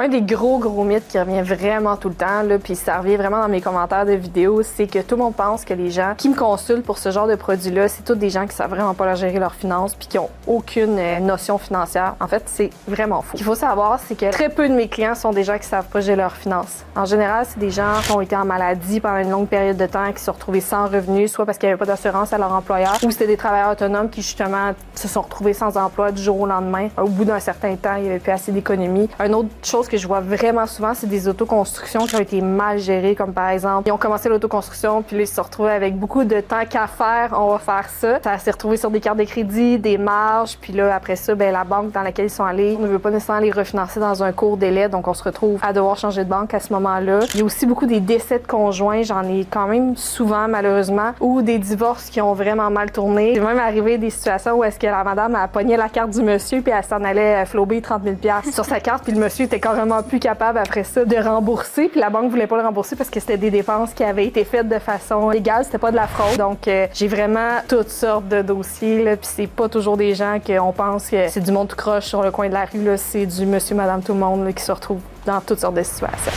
Un des gros mythes qui revient vraiment tout le temps, là, puis ça revient vraiment dans mes commentaires de vidéos, c'est que tout le monde pense que les gens qui me consultent pour ce genre de produit-là, c'est tous des gens qui savent vraiment pas gérer leurs finances puis qui ont aucune notion financière. En fait, c'est vraiment faux. Ce qu'il faut savoir, c'est que très peu de mes clients sont des gens qui savent pas gérer leurs finances. En général, c'est des gens qui ont été en maladie pendant une longue période de temps, qui se sont retrouvés sans revenus, soit parce qu'il n'y avait pas d'assurance à leur employeur, ou c'était des travailleurs autonomes qui, justement, se sont retrouvés sans emploi du jour au lendemain. Au bout d'un certain temps, il n'y avait plus assez d'économies. Une autre chose que je vois vraiment souvent, c'est des autoconstructions qui ont été mal gérées, comme par exemple, ils ont commencé l'autoconstruction, puis là, ils se sont retrouvés avec beaucoup de temps qu'à faire, on va faire ça. Ça s'est retrouvé sur des cartes de crédit, des marges, puis là, après ça, ben la banque dans laquelle ils sont allés ne veut pas nécessairement les refinancer dans un court délai, donc on se retrouve à devoir changer de banque à ce moment-là. Il y a aussi beaucoup des décès de conjoints, j'en ai quand même souvent, malheureusement, ou des divorces qui ont vraiment mal tourné. C'est même arrivé des situations où est-ce que la madame a pogné la carte du monsieur, puis elle s'en allait flober 30 000 $ sur sa carte, puis le monsieur était carrément plus capable après ça de rembourser, puis la banque voulait pas le rembourser parce que c'était des dépenses qui avaient été faites de façon légale, c'était pas de la fraude. Donc j'ai vraiment toutes sortes de dossiers, là, puis c'est pas toujours des gens qu'on pense que c'est du monde tout croche sur le coin de la rue, là, c'est du monsieur, madame, tout le monde là, qui se retrouve dans toutes sortes de situations.